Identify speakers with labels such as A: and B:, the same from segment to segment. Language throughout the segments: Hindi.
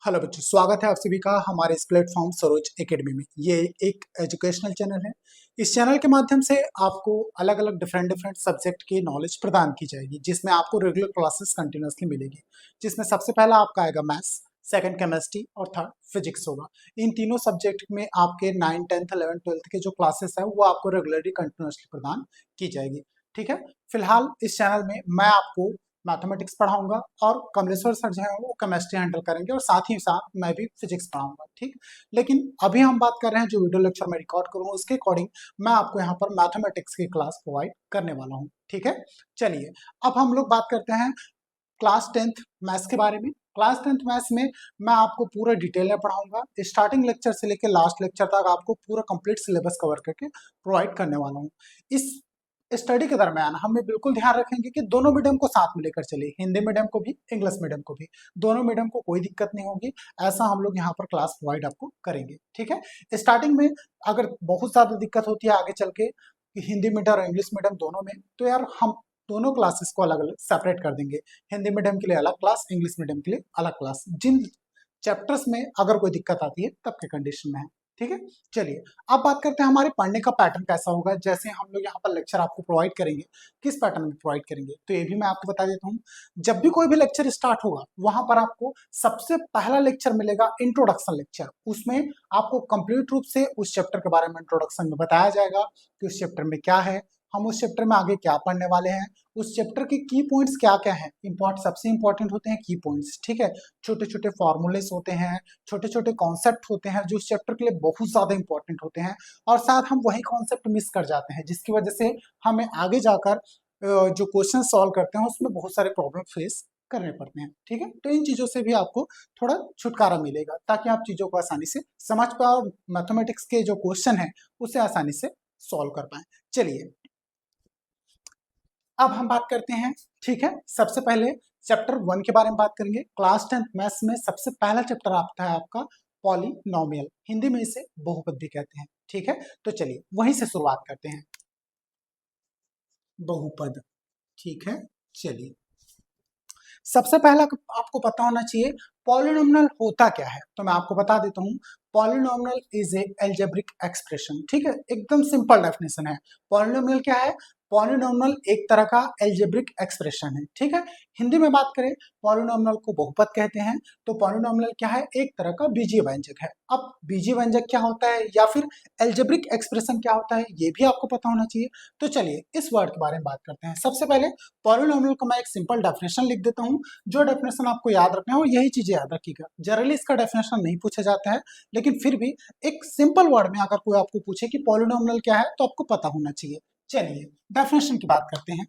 A: हेलो बच्चों, स्वागत है आप सभी का हमारे इस प्लेटफॉर्म सरोज एकेडमी में। ये एक एजुकेशनल चैनल है। इस चैनल के माध्यम से आपको अलग अलग डिफरेंट सब्जेक्ट की नॉलेज प्रदान की जाएगी, जिसमें आपको रेगुलर क्लासेस कंटिन्यूसली मिलेगी। जिसमें सबसे पहला आपका आएगा मैथ्स, सेकंड केमिस्ट्री और थर्ड फिजिक्स होगा। इन तीनों सब्जेक्ट में आपके 9, 10th, 11th, 12th के जो क्लासेस है वो आपको रेगुलरली कंटिन्यूसली प्रदान की जाएगी। ठीक है। फिलहाल इस चैनल में मैं आपको मैथमेटिक्स पढ़ाऊंगा और कमलेश्वर सर जो है वो केमिस्ट्री हैंडल करेंगे और साथ ही साथ मैं भी फिजिक्स पढ़ाऊंगा। ठीक। लेकिन अभी हम बात कर रहे हैं जो वीडियो लेक्चर में रिकॉर्ड करूंगा उसके अकॉर्डिंग मैं आपको यहाँ पर मैथमेटिक्स की क्लास प्रोवाइड करने वाला हूँ। ठीक है। चलिए अब हम लोग बात करते हैं क्लास 10th मैथ्स के बारे में। क्लास 10th मैथ्स में मैं आपको पूरा डिटेल में पढ़ाऊंगा। स्टार्टिंग लेक्चर से लेकर लास्ट लेक्चर तक आपको पूरा कंप्लीट सिलेबस कवर करके प्रोवाइड करने वाला हूँ। इस स्टडी के दरमियान हमें बिल्कुल ध्यान रखेंगे कि दोनों मीडियम को साथ में लेकर चले, हिंदी मीडियम को भी इंग्लिश मीडियम को भी, दोनों मीडियम को कोई दिक्कत नहीं होगी। ऐसा हम लोग यहाँ पर क्लास प्रोवाइड आपको करेंगे। ठीक है। स्टार्टिंग में अगर बहुत ज्यादा दिक्कत होती है आगे चल के हिंदी मीडियम और इंग्लिश मीडियम दोनों में, तो यार हम दोनों क्लासेस को अलग अलग सेपरेट कर देंगे। हिंदी मीडियम के लिए अलग क्लास, इंग्लिश मीडियम के लिए अलग क्लास, जिन चैप्टर्स में अगर कोई दिक्कत आती है तब के कंडीशन में है। ठीक है। चलिए अब बात करते हैं हमारे पढ़ने का पैटर्न कैसा होगा। जैसे हम लोग यहाँ पर लेक्चर आपको प्रोवाइड करेंगे, किस पैटर्न में प्रोवाइड करेंगे तो ये भी मैं आपको बता देता हूँ। जब भी कोई भी लेक्चर स्टार्ट होगा वहां पर आपको सबसे पहला लेक्चर मिलेगा इंट्रोडक्शन लेक्चर। उसमें आपको कंप्लीट रूप से उस चैप्टर के बारे में इंट्रोडक्शन में बताया जाएगा कि उस चैप्टर में क्या है, हम उस चैप्टर में आगे क्या पढ़ने वाले हैं, उस चैप्टर के की पॉइंट्स क्या क्या हैं। सबसे इंपॉर्टेंट होते हैं की पॉइंट्स। ठीक है। छोटे छोटे फॉर्मूलेस होते हैं, छोटे छोटे कॉन्सेप्ट होते हैं जो इस चैप्टर के लिए बहुत ज्यादा इंपॉर्टेंट होते हैं, और साथ हम वही कॉन्सेप्ट मिस कर जाते हैं जिसकी वजह से हमें आगे जाकर जो क्वेश्चन सॉल्व करते हैं उसमें बहुत सारे प्रॉब्लम फेस करने पड़ते हैं। ठीक है। तो इन चीजों से भी आपको थोड़ा छुटकारा मिलेगा ताकि आप चीजों को आसानी से समझ पाओ, मैथमेटिक्स के जो क्वेश्चन है उसे आसानी से सॉल्व कर पाए। चलिए अब हम बात करते हैं। ठीक है। सबसे पहले चैप्टर 1 के बारे में बात करेंगे। क्लास 10th मैथ्स में सबसे पहला चैप्टर आता है आपका पॉलिनोमियल, हिंदी में इसे बहुपद भी कहते हैं। ठीक है। तो चलिए वहीं से शुरुआत करते हैं, बहुपद। ठीक है। चलिए सबसे पहला आपको पता होना चाहिए पॉलिनोमियल होता क्या है, तो मैं आपको बता देता हूँ। Polynomial is a algebraic expression. ठीक है। एकदम सिंपल डेफिनेशन है। पॉलिनोमियल क्या है? पॉलिनोमियल एक तरह का एल्जेब्रिक एक्सप्रेशन है। ठीक है। हिंदी में बात करें पॉलिनोमियल को बहुपद कहते हैं। तो पॉलिनोमियल क्या है? एक तरह का बीजीय व्यंजक है। अब बीजीय व्यंजक क्या होता है या फिर एल्जेब्रिक एक्सप्रेशन क्या होता है ये भी आपको पता होना चाहिए। तो चलिए इस वर्ड के बारे में बात करते हैं। सबसे पहले पॉलिनोमियल को मैं एक सिंपल डेफिनेशन लिख देता हूँ, जो डेफिनेशन आपको याद रखना है और यही चीजें याद रखिएगा। जनरली इसका डेफिनेशन नहीं पूछा जाता है, लेकिन फिर भी एक सिंपल वर्ड में अगर कोई आपको पूछे कि पॉलिनोमियल क्या है तो आपको पता होना चाहिए। चलिए डेफिनेशन की बात करते हैं।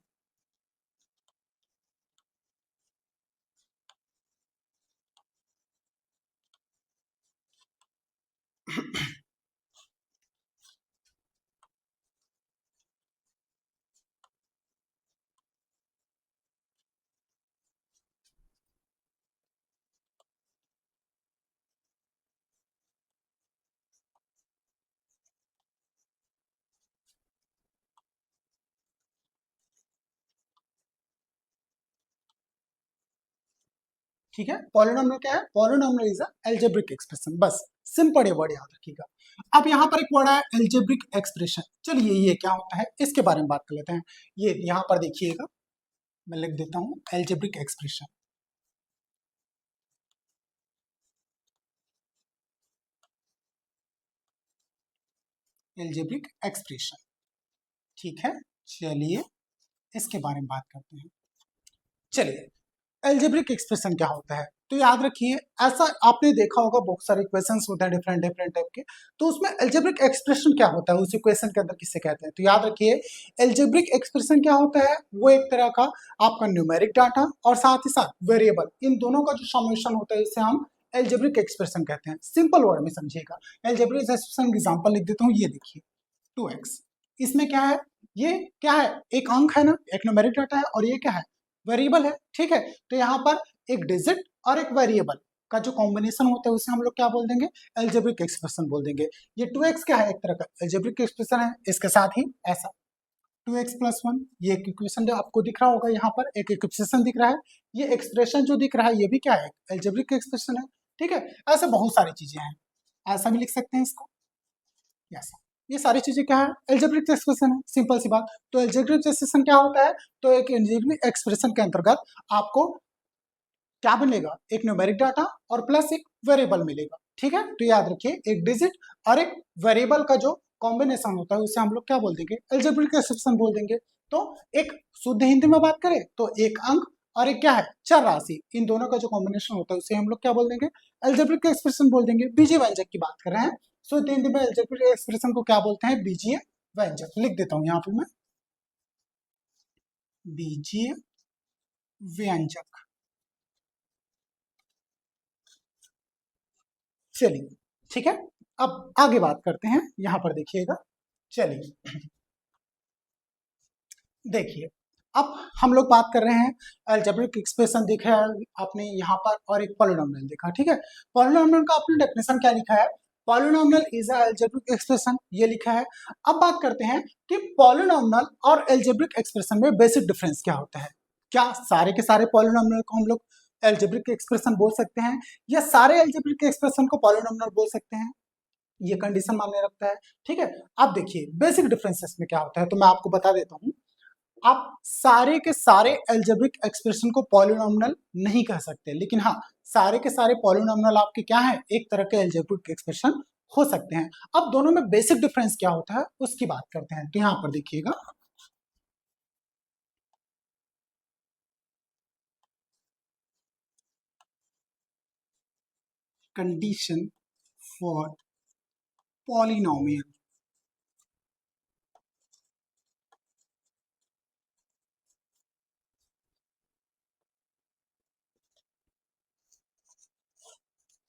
A: ठीक है। पॉलिनोमियल क्या है? Polynomial is a algebraic expression. बस सिंपल ये वर्ड याद रखिएगा। अब यहाँ पर एक वर्ड है एल्जेब्रिक एक्सप्रेशन। चलिए ये क्या होता है इसके बारे में बात कर लेते हैं। ये यहाँ पर देखिएगा, मैं लिख देता हूँ एल्जेब्रिक एक्सप्रेशन। Algebraic expression. ठीक है। चलिए इसके बारे में बात करते हैं। चलिए एल्जेब्रिक एक्सप्रेशन क्या होता है तो याद रखिए, ऐसा आपने देखा होगा बहुत सारे इक्वेशंस होते हैं डिफरेंट डिफरेंट टाइप के, तो उसमें एल्जेब्रिक एक्सप्रेशन क्या होता है, उस इक्वेशन के अंदर किसे कहते हैं तो याद रखिए एल्जेब्रिक एक्सप्रेशन क्या होता है, वो एक तरह का आपका न्यूमेरिक डाटा और साथ ही साथ वेरिएबल, इन दोनों का जो समेशन होता है इसे हम एल्जेब्रिक एक्सप्रेशन कहते हैं। सिंपल वर्ड में समझिएगा। एल्जेब्रिक एक्सप्रेशन एग्जांपल लिख देता हूँ, ये देखिए 2x, इसमें क्या है, ये क्या है, एक अंक है ना, एक न्यूमेरिक डाटा है, और ये क्या है, वेरिएबल है। ठीक है। तो यहाँ पर एक डिजिट और एक वेरिएबल का जो कॉम्बिनेशन होता है उसे हम लोग क्या बोल देंगे, एल्जेब्रिक एक्सप्रेशन बोल देंगे। ये 2x क्या है, एक तरह का एल्जेब्रिक एक्सप्रेशन है। इसके साथ ही ऐसा 2x+1, ये एक इक्वेशन जो आपको दिख रहा होगा, यहाँ पर एक इक्वेशन दिख रहा है, ये एक्सप्रेशन जो दिख रहा है ये भी क्या है, एल्जेब्रिक एक्सप्रेशन है। ठीक है, ऐसे बहुत सारी चीजें हैं, ऐसा भी लिख सकते हैं इसको, ऐसा। ये सारी चीजें क्या है, एल्जेब्रिक एक्सप्रेशन है, सिंपल सी बात। तो एल्जेब्रिक एक्सप्रेशन क्या होता है, तो एक एल्जेब्रिक एक्सप्रेशन के अंतर्गत आपको क्या मिलेगा, एक न्यूमेरिक डाटा और प्लस एक वेरिएबल मिलेगा, ठीक है। तो याद रखिए, एक डिजिट और एक वेरिएबल का जो कॉम्बिनेशन होता है उसे हम लोग क्या बोल देंगे, एल्जेब्रिक एक्सप्रेशन बोल देंगे। तो एक शुद्ध हिंदी में बात करें तो एक अंक और एक क्या है, चर राशि, इन दोनों का जो कॉम्बिनेशन होता है उसे हम लोग क्या बोल देंगे, एल्जेब्रिक एक्सप्रेशन बोल देंगे। बीजीय व्यंजक की बात कर रहे हैं, शुद्ध हिंदी में एल्जेब्रिक एक्सप्रेशन को क्या बोलते हैं, बीजीय व्यंजक। लिख देता हूं यहाँ पे मैं, बीजीय व्यंजक। चलिए, ठीक है, अब आगे बात करते हैं, यहां पर देखिएगा। चलिए देखिए, अब हम लोग बात कर रहे हैं अलजेब्रिक एक्सप्रेशन देखा है आपने यहाँ पर, और एक पॉलिनोमियल देखा, ठीक है। पॉलिनोमियल का आपने डेफिनेशन क्या लिखा है, polynomial is a algebraic expression, ये लिखा है। अब बात करते हैं कि पॉलिनोमियल और अलजेब्रिक एक्सप्रेशन में बेसिक डिफरेंस क्या होता है। क्या सारे के सारे पॉलिनोमियल को हम लोग अलजेब्रिक एक्सप्रेशन बोल सकते हैं, या सारे अलजेब्रिक एक्सप्रेशन को पॉलिनोमियल बोल सकते हैं, ये कंडीशन मान्य रखता है, ठीक है। अब देखिए बेसिक डिफरेंसेस में क्या होता है, तो मैं आपको बता देता हूं। आप सारे के सारे एल्जेब्रिक एक्सप्रेशन को पॉलिनोमियल नहीं कह सकते, लेकिन हाँ, सारे के सारे पॉलिनोमियल आपके क्या है, एक तरह के एल्जेब्रिक एक्सप्रेशन हो सकते हैं। अब दोनों में बेसिक डिफरेंस क्या होता है उसकी बात करते हैं, तो यहां पर देखिएगा, कंडीशन फॉर पॉलिनोमियल।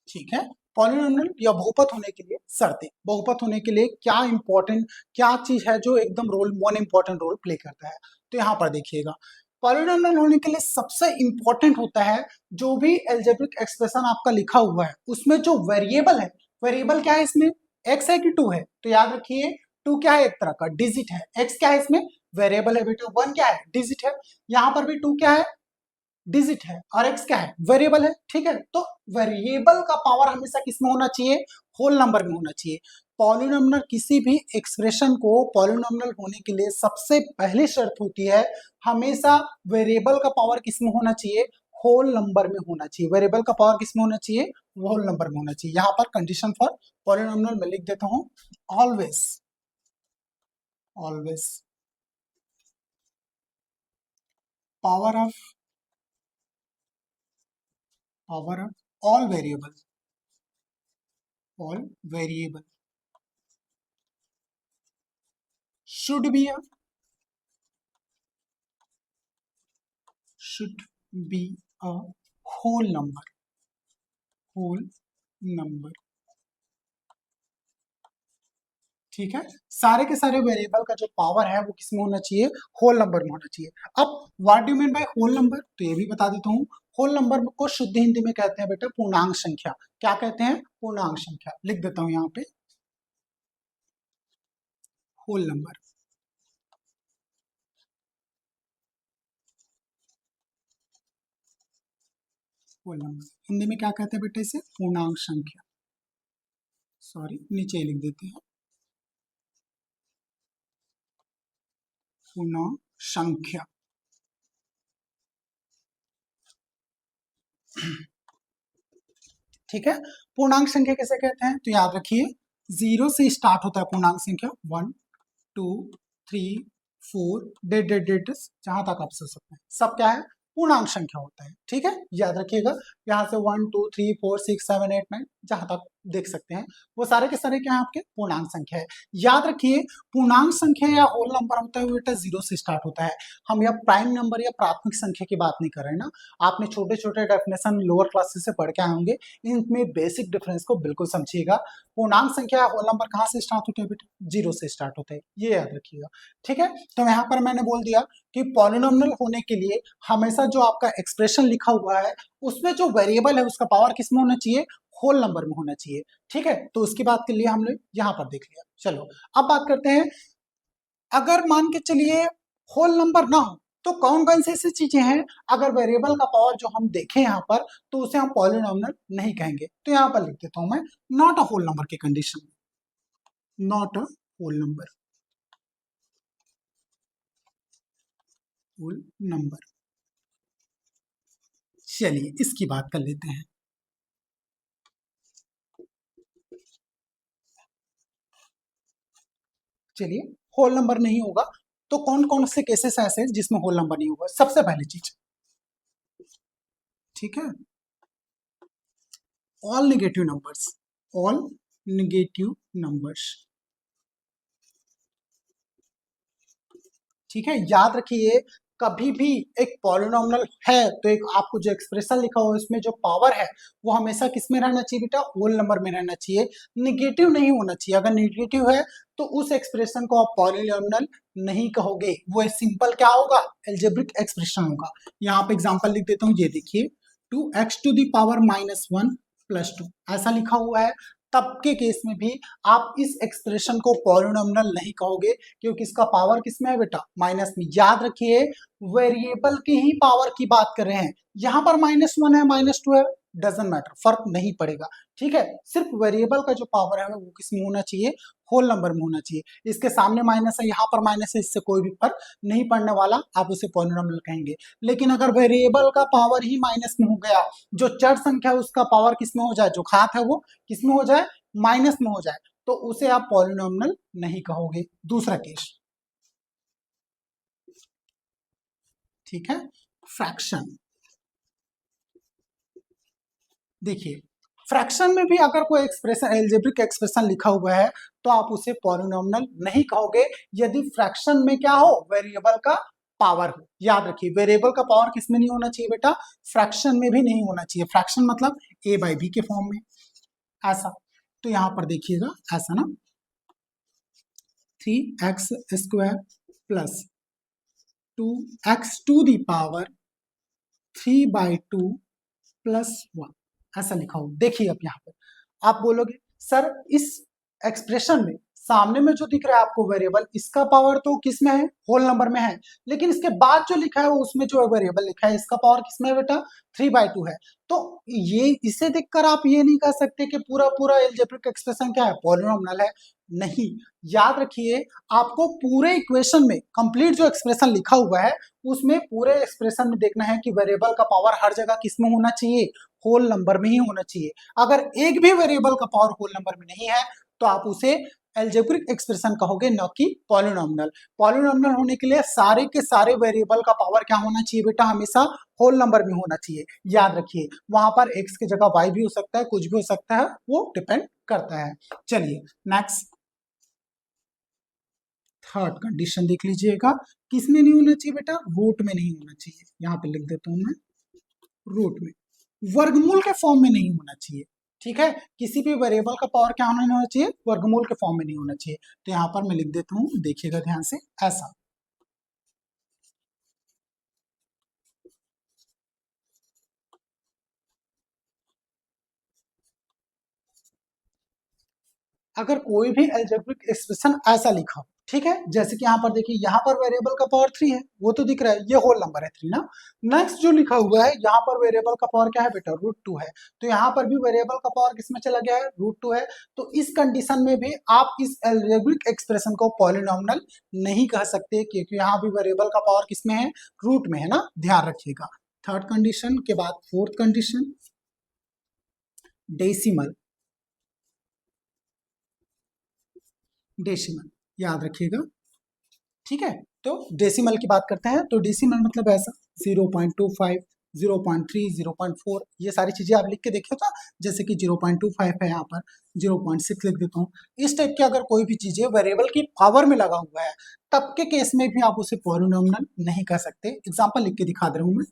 A: ठीक है, पॉलिनोमियल या बहुपद होने के लिए शर्तें, बहुपद होने के लिए क्या इंपॉर्टेंट, क्या चीज है जो एकदम role one important role play करता है। तो यहाँ पर देखिएगा, पॉलिनोमियल होने के लिए सबसे इंपॉर्टेंट होता है, जो भी एल्जेब्रिक एक्सप्रेशन आपका लिखा हुआ है उसमें जो वेरिएबल है, वेरिएबल क्या है इसमें, एक्स है कि टू है, तो याद रखिए टू क्या है, एक तरह का डिजिट है, एक्स क्या है इसमें वेरिएबल है बेटा, वन क्या है डिजिट है, यहाँ पर भी टू क्या है डिजिट है, और एक्स क्या है वेरिएबल है, ठीक है। तो वेरिएबल का पावर हमेशा किसमें होना चाहिए, होल नंबर में होना चाहिए। पॉलिनोमियल किसी भी एक्सप्रेशन को पॉलिनोमियल होने के लिए सबसे पहली शर्त होती है, हमेशा वेरिएबल का पावर किसमें होना चाहिए, होल नंबर में होना चाहिए। वेरिएबल का पावर किसमें होना चाहिए, होल नंबर में होना चाहिए। यहाँ पर कंडीशन फॉर पॉलिनोमियल में लिख देता हूं, always, always power of, power of all variable, all variable should be a, should be a whole number, whole number, ठीक है। सारे के सारे वेरिएबल का जो पावर है वो किसमें होना चाहिए, होल नंबर में होना चाहिए। अब what do mean by whole number, तो ये भी बता देता हूँ। होल नंबर को शुद्ध हिंदी में कहते हैं बेटा पूर्णांक संख्या। क्या कहते हैं, पूर्णांक संख्या। लिख देता हूं यहाँ पे, whole number, whole number Hindi में क्या कहते हैं बेटा इसे, पूर्णांक संख्या। सॉरी, नीचे लिख देते हैं, पूर्णांक संख्या। ठीक है, पूर्णांक संख्या किसे कहते हैं, तो याद रखिए जीरो से स्टार्ट होता है पूर्णांक संख्या, 1 2 3 4 डेट डेट डेट जहां तक आप सोच सकते हैं, सब क्या है पूर्णांक संख्या होता है। ठीक है, याद रखिएगा, यहाँ से 1 2 3 4 6 7 8 9 जहां तक देख सकते हैं वो सारे के सारे क्या है आपके पूर्णांक संख्या है। याद रखिए पूर्णांक संख्या या होल नंबर होता है वो बेटा जीरो से स्टार्ट होता है। हम या प्राइम नंबर या प्राथमिक संख्या की बात नहीं कर रहे हैं ना, आपने छोटे छोटे डेफिनेशन लोअर क्लासेस से पढ़ के आए होंगे, इनमें बेसिक डिफरेंस को बिल्कुल समझिएगा। पूर्णांक संख्या या होल नंबर कहाँ से स्टार्ट होते हैं बेटा, जीरो से स्टार्ट होते हैं, ये याद रखिएगा। ठीक है, तो यहाँ पर मैंने बोल दिया कि पॉलिनोमियल होने के लिए हमेशा जो आपका एक्सप्रेशन लिखा हुआ है उसमें जो वेरिएबल है उसका पावर किसमें होना चाहिए, होल नंबर में होना चाहिए। ठीक है, तो उसकी बात के लिए हमने यहाँ पर देख लिया। चलो अब बात करते हैं, अगर मान के चलिए होल नंबर ना हो तो कौन कौन सी ऐसी चीजें हैं अगर वेरिएबल का पावर जो हम देखें यहाँ पर तो उसे हम पॉलिनॉमियल नहीं कहेंगे। तो यहाँ पर लिख देता हूं मैं नॉट अ होल नंबर की कंडीशन में, not a whole number, whole number. चलिए इसकी बात कर लेते हैं। चलिए होल नंबर नहीं होगा तो कौन कौन से केसेस ऐसे हैं जिसमें होल नंबर नहीं होगा। सबसे पहली चीज, ठीक है, all negative numbers, all negative numbers, ठीक है। याद रखिए कभी भी एक पॉलिनॉमियल है तो एक आपको जो एक्सप्रेशन लिखा हुआ है उसमें जो पावर है वो हमेशा किस में रहना चाहिए बेटा, होल नंबर में रहना चाहिए, निगेटिव नहीं होना चाहिए। अगर निगेटिव है तो उस एक्सप्रेशन को आप पॉलिनॉमियल नहीं कहोगे, वो सिंपल क्या होगा, एल्जेब्रिक एक्सप्रेशन होगा। यहाँ पे एग्जांपल लिख देता हूँ, ये देखिए 2x⁻⁻1 + 2 ऐसा लिखा हुआ है। तब के केस में भी आप इस एक्सप्रेशन को पॉलिनॉमियल नहीं कहोगे क्योंकि इसका पावर किसमें है बेटा, माइनस में। याद रखिए वेरिएबल की ही पावर की बात कर रहे हैं, यहां पर -1 है -2 है, डजंट मैटर, फर्क नहीं पड़ेगा, ठीक है। सिर्फ वेरिएबल का जो पावर है वो किस में होना चाहिए, होल नंबर में होना चाहिए। इसके सामने माइनस है, यहाँ पर माइनस है, इससे कोई भी फर्क नहीं पड़ने वाला, आप उसे पॉलिनॉमियल कहेंगे। लेकिन अगर वेरिएबल का पावर ही माइनस में हो गया, जो चर संख्या है उसका पावर किस में हो जाए, जो घात है वो किस में हो जाए, माइनस में हो जाए, तो उसे आप पॉलिनॉमियल नहीं कहोगे। दूसरा केस, ठीक है, फ्रैक्शन। देखिए फ्रैक्शन में भी अगर कोई एक्सप्रेशन, एल्जेब्रिक एक्सप्रेशन लिखा हुआ है तो आप उसे पॉलिनॉमियल नहीं कहोगे यदि फ्रैक्शन में क्या हो, वेरिएबल का पावर हो। याद रखिए वेरिएबल का पावर किस में नहीं होना चाहिए बेटा, फ्रैक्शन में भी नहीं होना चाहिए। फ्रैक्शन मतलब a/b के फॉर्म में, ऐसा। तो यहां पर देखिएगा ऐसा ना, 3x² प्लस 2x⁻³ +1 ऐसा लिखा हो। देखिए अब यहाँ पर आप बोलोगे सर इस एक्सप्रेशन में सामने में जो दिख रहा है आपको वेरिएबल, इसका पावर तो किस में है, होल नंबर में है, लेकिन इसके बाद जो लिखा है उसमें जो वेरिएबल लिखा है इसका पावर किस में है बेटा, 3/2 है। तो ये इसे देखकर आप ये नहीं कह सकते कि पूरा पूरा एल्जेब्रिक एक्सप्रेशन क्या है, पॉलिनॉमियल है। नहीं, याद रखिए आपको पूरे इक्वेशन में कंप्लीट जो एक्सप्रेशन लिखा हुआ है उसमें पूरे एक्सप्रेशन में देखना है कि वेरिएबल का पावर हर जगह किस में होना चाहिए, होल नंबर में ही होना चाहिए। अगर एक भी वेरिएबल का पावर होल नंबर में नहीं है तो आप उसे एल्जेब्रिक एक्सप्रेशन कहोगे, न कि पॉलिनॉमियल। पॉलिनॉमियल होने के लिए सारे के सारे वेरिएबल का पावर क्या होना चाहिए बेटा, हमेशा होल नंबर में होना चाहिए। याद रखिए वहां पर x की जगह y भी हो सकता है, कुछ भी हो सकता है, वो डिपेंड करता है। चलिए नेक्स्ट, थर्ड कंडीशन देख लीजिएगा, किसमें नहीं होना चाहिए बेटा, रूट में नहीं होना चाहिए। यहाँ पे लिख देता हूं मैं, रूट में, वर्गमूल के फॉर्म में नहीं होना चाहिए, ठीक है। किसी भी वेरिएबल का पावर क्या नहीं होना चाहिए, वर्गमूल के फॉर्म में नहीं होना चाहिए। तो यहाँ पर मैं लिख देता हूँ, देखिएगा ध्यान से ऐसा। अगर कोई भी एल्जेब्रिक एक्सप्रेशन ऐसा लिखा हो, ठीक है, जैसे कि यहाँ पर देखिए यहाँ पर वेरिएबल का पावर 3 है, वो तो दिख रहा है, ये होल नंबर है 3 ना। नेक्स्ट जो लिखा हुआ है यहाँ पर वेरिएबल का पावर क्या है बेटा, √2 है, तो यहाँ पर भी वेरिएबल का पावर किसमें चला गया है, √2 है। तो इस कंडीशन में भी आप इस एल्जेब्रिक एक्सप्रेशन को पॉलिनॉमियल नहीं कह सकते क्योंकि यहाँ भी वेरिएबल का पावर किसमें है, रूट में है ना, ध्यान रखिएगा। थर्ड कंडीशन के बाद फोर्थ कंडीशन, डेसिमल, डेसिमल याद रखिएगा, ठीक है। तो डेसिमल की बात करते हैं, तो डेसिमल मतलब ऐसा 0.25, 0.3, 0.4, ये सारी चीजें आप लिख के देखिए। तो जैसे कि 0.25 है, यहाँ पर 0.6 लिख देता हूँ। इस टाइप के अगर कोई भी चीजें वेरिएबल की पावर में लगा हुआ है तब के केस में भी आप उसे पॉलिनॉमियल नहीं कह सकते। एग्जाम्पल लिख के दिखा दे रहा हूँ मैं,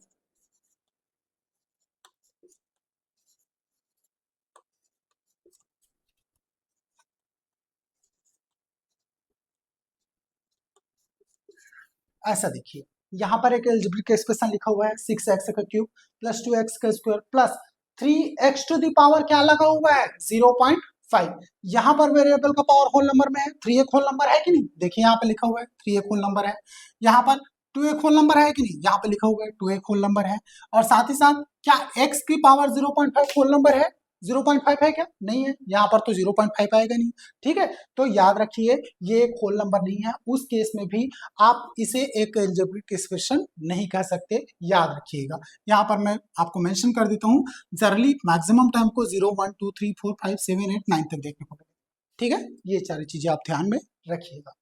A: ऐसा देखिए यहाँ पर एक एल्जेब्रिक एक्सप्रेशन लिखा हुआ है 6x³ + 2x² + 3x⁻, क्या लगा हुआ है 0.5। यहाँ पर वेरिएबल का पावर होल नंबर में है, 3 एक होल नंबर है कि नहीं, देखिए यहाँ पे लिखा हुआ है 3 एक होल नंबर है। यहाँ पर टू एक होल नंबर है कि नहीं, यहाँ पे लिखा हुआ है टू एक होल नंबर है। और साथ ही साथ क्या x की पावर 0.5 होल नंबर है, 0.5 है क्या, नहीं है, यहाँ पर तो 0.5 आएगा नहीं। ठीक है, तो याद रखिए ये एक होल नंबर नहीं है, उस केस में भी आप इसे एक अलजेब्रिक एक्सप्रेशन नहीं कह सकते, याद रखिएगा। यहाँ पर मैं आपको मेंशन कर देता हूँ, जनरली मैक्सिमम टाइम को 0 1 2 3 4 5 7 8 9 तक देखने को मिलेगा। ठीक है, ये सारी चीजें आप ध्यान में रखिएगा।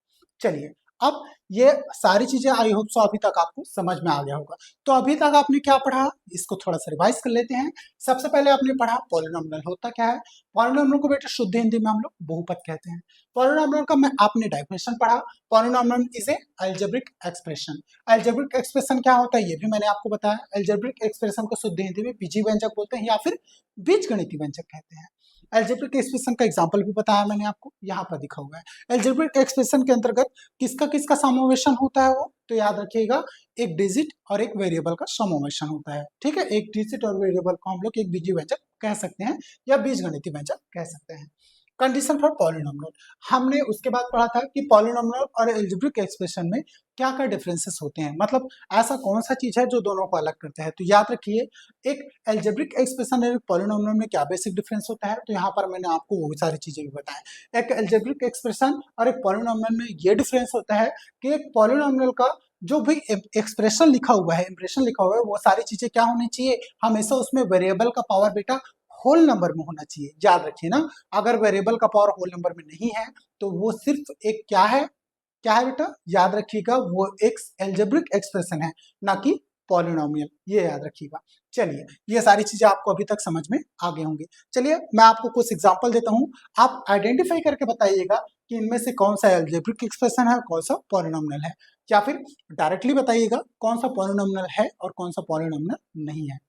A: चलिए, अब ये सारी चीजें आई होप सो अभी तक आपको समझ में आ गया होगा। तो अभी तक आपने क्या पढ़ा, इसको थोड़ा सा रिवाइज कर लेते हैं। सबसे पहले आपने पढ़ा पॉलिनॉमियल होता क्या है। पॉलिनॉमियल को बेटा शुद्ध हिंदी में हम लोग बहुपद कहते हैं। पॉलिनॉमियल का मैं आपने डेफिनेशन पढ़ा, polynomial is a algebraic expression. Algebraic expression क्या होता है ये भी मैंने आपको बताया। अलजेब्रिक एक्सप्रेशन को शुद्ध हिंदी में बीजीय व्यंजक बोलते हैं या फिर बीजगणितीय व्यंजक कहते हैं। अलजेब्रिक एक्सप्रेशन का एग्जाम्पल भी बताया मैंने आपको, यहाँ पर दिखा हुआ है। अलजेब्रिक एक्सप्रेशन के अंतर्गत किसका किसका समावेशन होता है वो, तो याद रखिएगा एक डिजिट और एक वेरिएबल का समावेशन होता है। ठीक है, एक डिजिट और वेरिएबल को हम लोग एक बीजीय व्यंजक कह सकते हैं या बीजगणितीय व्यंजक कह सकते हैं। कंडीशन फॉर पॉलिनॉमियल, हमने उसके बाद पढ़ा था कि पॉलिनॉमियल और अलजेब्रिक एक्सप्रेशन में क्या क्या डिफरेंसेस होते हैं, मतलब ऐसा कौन सा चीज है जो दोनों को अलग करता है। तो याद रखिए एक अलजेब्रिक एक्सप्रेशन और एक पॉलिनॉमियल में क्या बेसिक डिफरेंस होता है, तो यहाँ पर मैंने आपको वो सारी चीजें भी बताएं। एक अलजेब्रिक एक्सप्रेशन और एक पॉलिनॉमियल में ये डिफरेंस होता है कि एक पॉलिनॉमियल का जो भी एक्सप्रेशन लिखा हुआ है, इंप्रेशन लिखा हुआ है, वो सारी चीजें क्या होनी चाहिए, हमेशा उसमें वेरिएबल का पावर बेटा होल नंबर में होना चाहिए। याद रखिए ना, अगर वेरिएबल का पावर होल नंबर में नहीं है तो वो सिर्फ एक क्या है, क्या है बेटा, याद रखिएगा वो एक अलजेब्रिक एक्सप्रेशन है, ना कि पॉलिनोमियल, ये याद रखिएगा। चलिए, ये सारी चीजें आपको अभी तक समझ में आ गई होंगी। चलिए मैं आपको कुछ एग्जांपल देता हूं, आप आइडेंटिफाई करके बताइएगा कि इनमें से कौन सा अलजेब्रिक एक्सप्रेशन है और कौन सा पॉलिनोमियल है, या फिर डायरेक्टली बताइएगा कौन सा पॉलिनोमियल है और कौन सा पॉलिनोमियल नहीं है।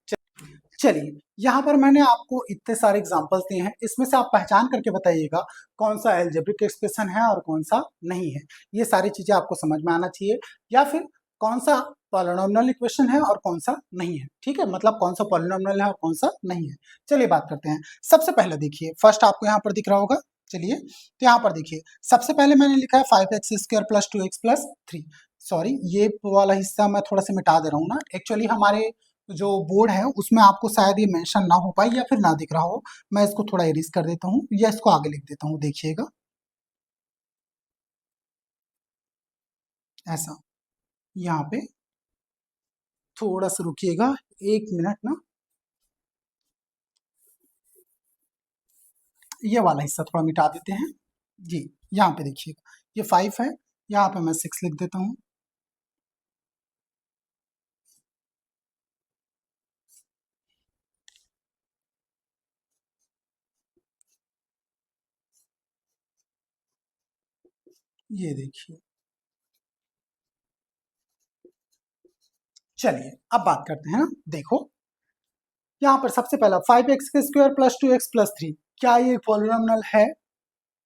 A: चलिए, यहाँ पर मैंने आपको इतने सारे एग्जांपल्स दिए हैं, इसमें से आप पहचान करके बताइएगा कौन सा अलजेब्रिक एक्सप्रेशन है और कौन सा नहीं है। ये सारी चीजें आपको समझ में आना चाहिए, या फिर कौन सा पॉलिनॉमियल इक्वेशन है और कौन सा नहीं है। ठीक है, मतलब कौन सा पॉलिनॉमियल है और कौन सा नहीं है। चलिए बात करते हैं। सबसे पहले देखिए, फर्स्ट आपको यहाँ पर दिख रहा होगा, चलिए तो यहाँ पर देखिए, सबसे पहले मैंने लिखा है 5x² + 2x + 3। सॉरी, ये वाला हिस्सा मैं थोड़ा सा मिटा दे रहा हूँ ना, एक्चुअली हमारे जो बोर्ड है उसमें आपको शायद ये मेंशन ना हो पाए या फिर ना दिख रहा हो। मैं इसको थोड़ा इरेज कर देता हूँ या इसको आगे लिख देता हूँ, देखिएगा ऐसा। यहाँ पे थोड़ा सा रुकिएगा, 1 मिनट ना, ये वाला हिस्सा थोड़ा मिटा देते हैं जी। यहाँ पे देखिएगा ये 5 है, यहाँ पे मैं 6 लिख देता हूँ। ये देखिए, चलिए अब बात करते हैं। देखो यहाँ पर सबसे पहला 5x² + 2x + 3, क्या ये पॉलिनॉमियल है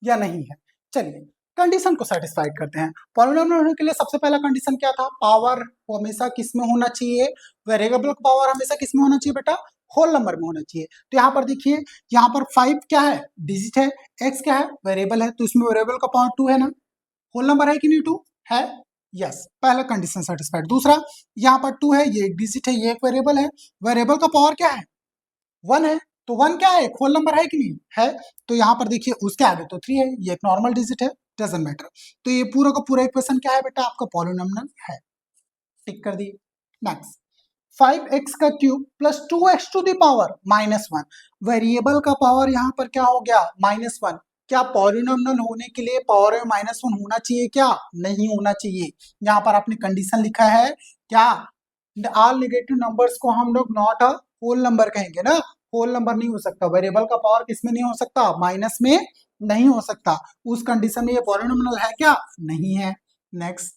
A: या नहीं है। चलिए कंडीशन को सेटिस्फाइड करते हैं। पॉलिनॉमियल होने के लिए सबसे पहला कंडीशन क्या था, पावर हमेशा किस में होना चाहिए, वेरिएबल का पावर हमेशा किस में होना चाहिए बेटा, होल नंबर में होना चाहिए। तो यहाँ पर देखिए, यहाँ पर 5 क्या है, डिजिट है, x क्या है, वेरिएबल है, तो इसमें वेरिएबल का पावर 2 है ना, होल नंबर है कि नहीं, 2 है, यस, पहला कंडीशन सेटिस्फाइड। दूसरा, यहाँ पर 2 है, ये एक डिजिट है, ये एक वेरिएबल है, वेरिएबल का पावर क्या है, 1 है, तो 1 क्या है, होल नंबर है कि नहीं है। तो यहाँ पर देखिए उसके आगे तो 3 है, ये एक नॉर्मल डिजिट है, डजंट मैटर। तो ये पूरा का पूरा इक्वेशन क्या है बेटा, आपका पॉलिनॉमियल है, टिक कर दिए। नेक्स्ट, 5x³ + 2x⁻⁻1, वेरिएबल का पावर यहाँ पर क्या हो गया, -1। क्या पॉलिनॉमियल होने के लिए पावर में -1 होना चाहिए क्या, नहीं होना चाहिए। यहाँ पर आपने कंडीशन लिखा है क्या, ऑल नेगेटिव नंबर्स को हम लोग नॉट अ होल नंबर कहेंगे ना, होल नंबर नहीं हो सकता, वेरिएबल का पावर किसमें नहीं हो सकता, माइनस में नहीं हो सकता। उस कंडीशन में ये पॉलिनॉमियल है क्या, नहीं है। नेक्स्ट,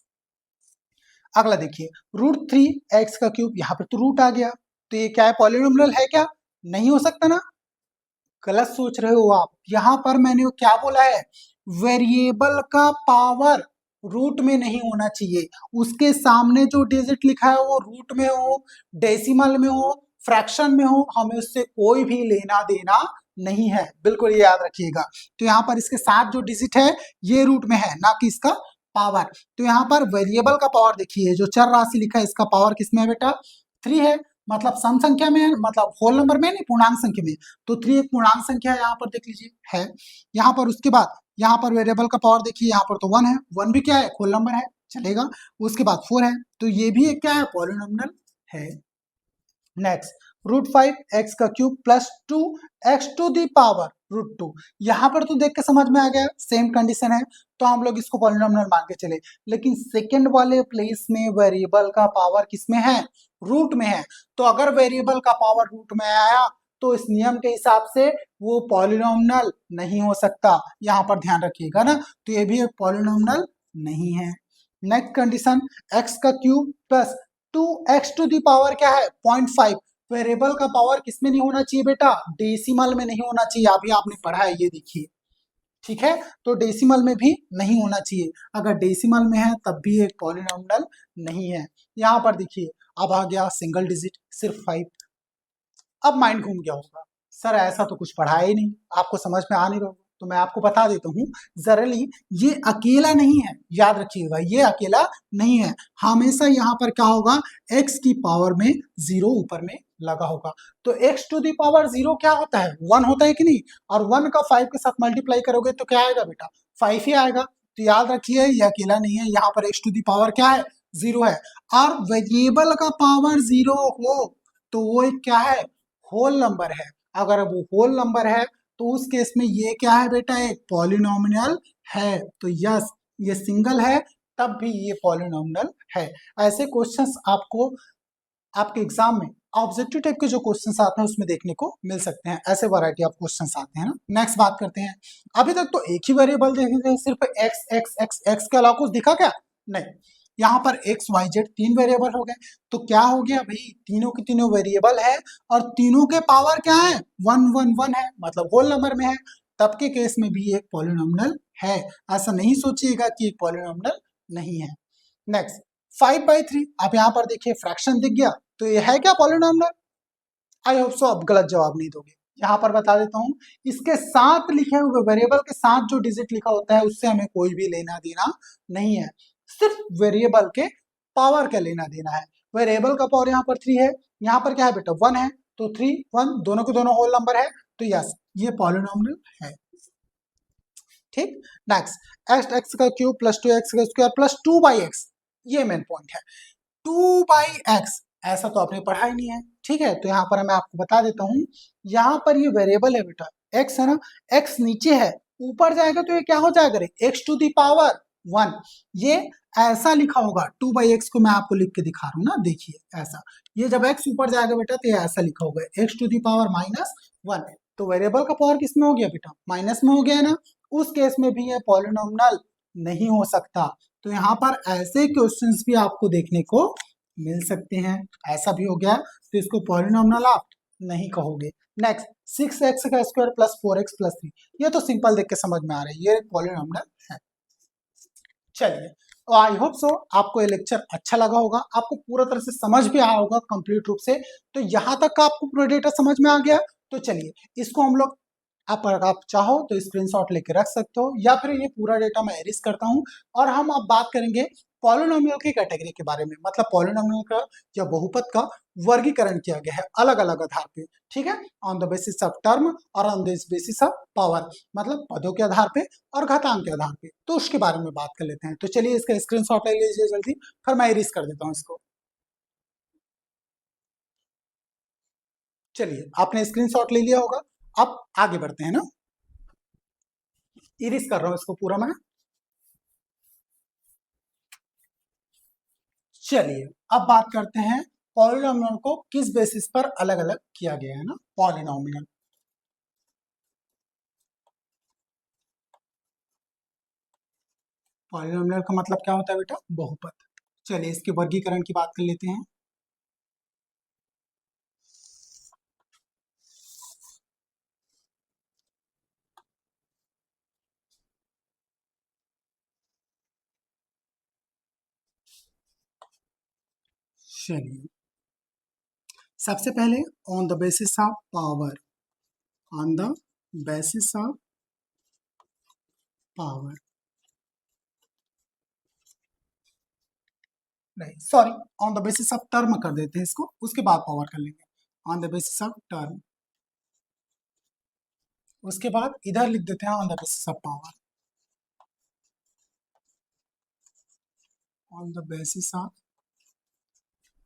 A: अगला देखिए, √3x³, यहाँ पर तो रूट आ गया, तो ये क्या है, पॉलिनॉमियल है क्या, नहीं हो सकता ना, गलत सोच रहे हो आप। यहाँ पर मैंने क्या बोला है, वेरिएबल का पावर रूट में नहीं होना चाहिए, उसके सामने जो डिजिट लिखा है वो रूट में हो, डेसिमल में हो, फ्रैक्शन में हो, हमें उससे कोई भी लेना देना नहीं है, बिल्कुल ये याद रखिएगा। तो यहाँ पर इसके साथ जो डिजिट है ये रूट में है, ना कि इसका पावर। तो यहाँ पर वेरिएबल का पावर देखिए, जो चर राशि लिखा है इसका पावर किसमें है बेटा, 3 है। मतलब सम संख्या में, मतलब होल नंबर में नहीं, पूर्णांक संख्या में। तो 3 एक पूर्णांक संख्या है, यहाँ पर देख लीजिए है। यहाँ पर उसके बाद यहाँ पर वेरिएबल का पावर देखिए, यहाँ पर तो 1 है, 1 भी क्या है, होल नंबर है, चलेगा। उसके बाद 4 है, तो ये भी एक क्या है, पॉलिनोमियल है। नेक्स्ट, √5 x का cube plus 2 x to the power √2। यहाँ पर तो देख के समझ में आ गया, सेम कंडीशन है, तो हम लोग इसको पॉलिनोमियल मान के चले। लेकिन सेकंड वाले प्लेस में वेरिएबल का पावर किसमें है, रूट में है। तो अगर वेरिएबल का पावर रूट में आया तो इस नियम के हिसाब से वो पॉलिनोमियल नहीं हो सकता, यहाँ पर ध्यान रखिएगा ना। तो ये भी एक पॉलिनोमियल नहीं है। नेक्स्ट कंडीशन, x का cube plus 2x to the power क्या है, 0.5। वेरिएबल का पावर किसमें नहीं होना चाहिए बेटा, डेसिमल में नहीं होना चाहिए, अभी आपने पढ़ा है, ये देखिए, ठीक है। तो डेसिमल में भी नहीं होना चाहिए, अगर डेसिमल में है तब भी एक पॉलिनोमियल नहीं है। यहाँ पर देखिए, अब आ गया सिंगल डिजिट, सिर्फ 5। अब माइंड घूम गया होगा, सर ऐसा तो कुछ पढ़ा ही नहीं, आपको समझ में आ नहीं रहा होगा। तो मैं आपको बता देता हूँ जरली, ये अकेला नहीं है, याद रखिएगा, ये अकेला नहीं है। हमेशा यहाँ पर क्या होगा, x की पावर में 0 ऊपर में लगा होगा। तो x टू दी पावर 0 क्या होता है, 1 होता है कि नहीं। और 1 का 5 के साथ मल्टीप्लाई करोगे तो क्या आएगा बेटा, 5 ही आएगा। तो याद रखिए, ये अकेला नहीं है, यहाँ पर x टू दी पावर क्या है, 0 है। और वेरिएबल का पावर 0 हो तो वो एक क्या है, होल नंबर है। अगर वो होल नंबर है तो उस केस में ये क्या है बेटा, एक पॉलिनोमियल है। तो यस, ये सिंगल है तब भी ये पॉलिनोमियल है। ऐसे क्वेश्चंस आपको आपके एग्जाम में ऑब्जेक्टिव टाइप के जो क्वेश्चंस आते हैं उसमें देखने को मिल सकते हैं, ऐसे वैरायटी ऑफ क्वेश्चंस आते हैं ना। नेक्स्ट बात करते हैं, अभी तक तो एक ही वेरिएबल देखे थे, सिर्फ एक्स एक्स एक्स एक्स के अलावा कुछ दिखा क्या, नहीं। यहाँ पर एक्स वाई जेड 3 वेरिएबल हो गए, तो क्या हो गया भाई, तीनों की तीनों वेरिएबल है और तीनों के पावर क्या है, 1 1 1 है, मतलब होल नंबर में है। तब के केस में भी एक पॉलिनोमियल है, ऐसा नहीं सोचिएगा कि एक पॉलिनोमियल नहीं है। नेक्स्ट, 5/3। अब यहाँ पर देखिए फ्रैक्शन दिख गया, तो ये है क्या पॉलिनोमियल, आई होप सो। अब गलत जवाब नहीं दोगे, यहाँ पर बता देता हूँ, इसके साथ लिखे हुए वेरिएबल के साथ जो डिजिट लिखा होता है उससे हमें कोई भी लेना देना नहीं है, सिर्फ वेरिएबल के पावर का लेना देना है। वेरिएबल का पावर यहाँ पर 3 है, यहाँ पर क्या है बेटा, 1 है, तो 3 1 दोनों के दोनों होल नंबर है, तो यस, ये पॉलिनोमियल है। ठीक, नेक्स्ट, एक्स एक्स का क्यूब प्लस 2x का स्क्वायर प्लस 2/x, ये मेन पॉइंट है। 2/x ऐसा तो आपने पढ़ा ही नहीं है, ठीक है। तो यहाँ पर मैं आपको बता देता हूँ, यहाँ पर ये वेरिएबल है बेटा, x है ना, x नीचे है, ऊपर जाएगा तो ये क्या हो जाएगा, x टू दी पावर 1। ये ऐसा लिखा होगा, 2/x को मैं आपको लिख के दिखा रहा हूँ ना, देखिए ऐसा, ये जब x ऊपर जाएगा बेटा तो ये ऐसा लिखा होगा, x टू दी पावर -1। तो वेरिएबल का पावर किस में हो गया बेटा, माइनस में हो गया ना, उस केस में भी ये पॉलिनोमियल नहीं हो सकता। तो यहाँ पर ऐसे क्वेश्चंस भी आपको देखने को मिल सकते हैं, ऐसा भी हो गया तो इसको पॉलिनोमियल आप नहीं कहोगे। नेक्स्ट, 6x का स्क्वायर प्लस 4x प्लस 3, ये तो सिंपल देख के समझ में आ रहा है, ये पॉलिनोमियल है। चलिए, आई होप सो आपको ये लेक्चर अच्छा लगा होगा, आपको पूरा तरह से समझ भी आया होगा कंप्लीट रूप से। तो यहाँ तक का आपको पूरा डेटा समझ में आ गया, तो चलिए इसको हम लोग, अगर आप चाहो तो स्क्रीनशॉट लेके रख सकते हो, या फिर ये पूरा डेटा मैं एरिस करता हूँ और हम अब बात करेंगे पॉलिनोमियल की कैटेगरी के बारे में, मतलब पॉलिनोमियल का या बहुपद का वर्गीकरण किया गया है अलग अलग आधार पे, ठीक है, on the basis of term और on the basis of power, मतलब पदों के आधार पे और घातांक के आधार पे। तो उसके बारे में बात कर लेते हैं। तो चलिए इसका स्क्रीनशॉट ले लीजिए जल्दी, फिर मैं एरिस कर देता हूँ इसको। चलिए, आपने स्क्रीनशॉट ले लिया होगा, अब आगे बढ़ते हैं ना, इरिस कर रहा हूँ इसको पूरा मैं। चलिए, अब बात करते हैं पॉलिनोमियल को किस बेसिस पर अलग अलग किया गया है ना, पॉलिनोमियल। पॉलिनोमियल का मतलब क्या होता है बेटा, बहुपद। चलिए इसके वर्गीकरण की बात कर लेते हैं। चलिए, सबसे पहले on the basis of power, on the basis of power, नहीं sorry, on the basis of term कर देते हैं इसको, उसके बाद पावर कर लेंगे। On the basis of term, उसके बाद इधर लिख देते हैं on the basis of power. On the basis of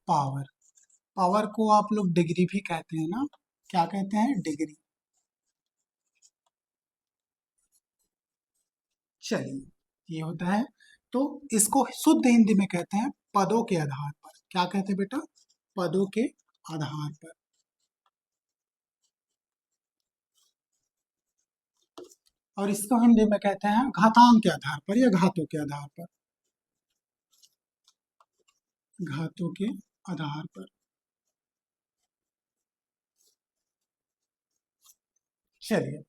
A: power, power को आप लोग डिग्री भी कहते हैं ना, क्या कहते हैं, डिग्री। चलिए ये होता है, तो इसको शुद्ध हिंदी में कहते हैं पदों के आधार पर। क्या कहते हैं बेटा, पदों के आधार पर। और इसको हिंदी में कहते हैं घातांक के आधार पर या घातों के आधार पर, घातों के आधार पर। चलिए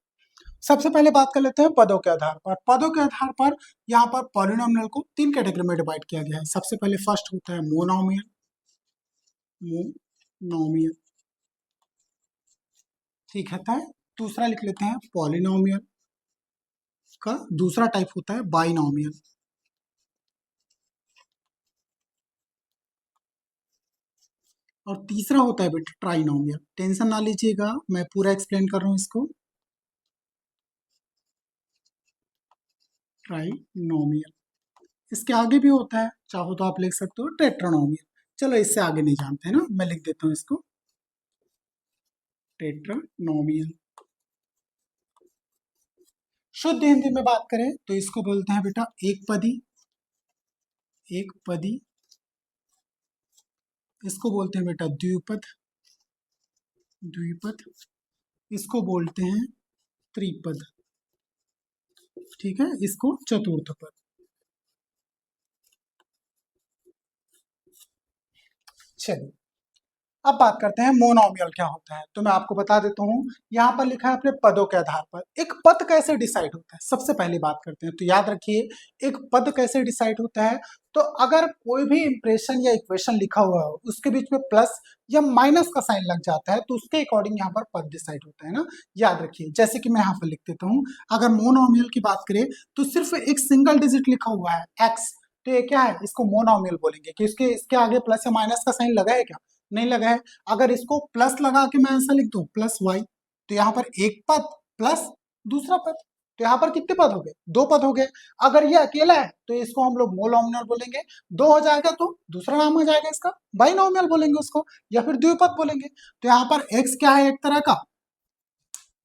A: सबसे पहले बात कर लेते हैं पदों के आधार पर। पदों के आधार पर यहाँ पर पॉलिनोमियल को 3 कैटेगरी में डिवाइड किया गया है। सबसे पहले फर्स्ट होता है मोनोमियल, मोनोमियल ठीक है। दूसरा लिख लेते हैं पॉलिनोमियल का दूसरा टाइप होता है बाइनोमियल। और तीसरा होता है बेटा ट्राइनोमियल। टेंशन ना लीजिएगा, मैं पूरा एक्सप्लेन कर रहा हूँ इसको। ट्राइनोमियल, इसके आगे भी होता है, चाहो तो आप लिख सकते हो टेट्रानोमियल। चलो इससे आगे नहीं जानते हैं ना, मैं लिख देता हूँ इसको टेट्रानोमियल। शुद्ध हिंदी में बात करें तो इसको बोलते हैं बेटा एक पदी, एक पदी। इसको बोलते हैं बेटा द्विपद, द्विपद। इसको बोलते हैं त्रिपद, ठीक है। इसको चतुर्थ पद। चलिए अब बात करते हैं मोनोमियल क्या होता है। तो मैं आपको बता देता हूँ, यहाँ पर लिखा है अपने पदों के आधार पर। एक पद कैसे डिसाइड होता है, सबसे पहले बात करते हैं। तो याद रखिए एक पद कैसे डिसाइड होता है, तो अगर कोई भी इंप्रेशन या इक्वेशन लिखा हुआ हो, उसके बीच में प्लस या माइनस का साइन लग जाता है, तो उसके अकॉर्डिंग यहाँ पर पद डिसाइड होता है ना। याद रखिए, जैसे कि मैं यहाँ पर लिख देता हूँ, अगर मोनोमियल की बात करें तो सिर्फ एक सिंगल डिजिट लिखा हुआ है एक्स, तो ये क्या है, इसको मोनोमियल बोलेंगे कि इसके आगे प्लस या माइनस का साइन लगा है क्या, नहीं लगा है। अगर इसको प्लस लगा के मैं ऐसा लिख दूं प्लस वाई, तो यहाँ पर एक पद प्लस दूसरा पद, तो यहाँ पर कितने पद हो गए, 2 पद हो गए। अगर ये अकेला है तो इसको हम लोग मोनोमियल बोलेंगे। 2 हो जाएगा तो दूसरा नाम हो जाएगा इसका बाइनोमियल बोलेंगे उसको, या फिर द्विपद बोलेंगे। तो यहाँ पर एक्स क्या है, एक तरह का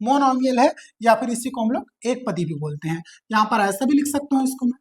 A: मोनोमियल है, या फिर इसी को हम लोग एक पदी भी बोलते हैं। यहाँ पर ऐसा भी लिख सकता हूँ इसको मैं।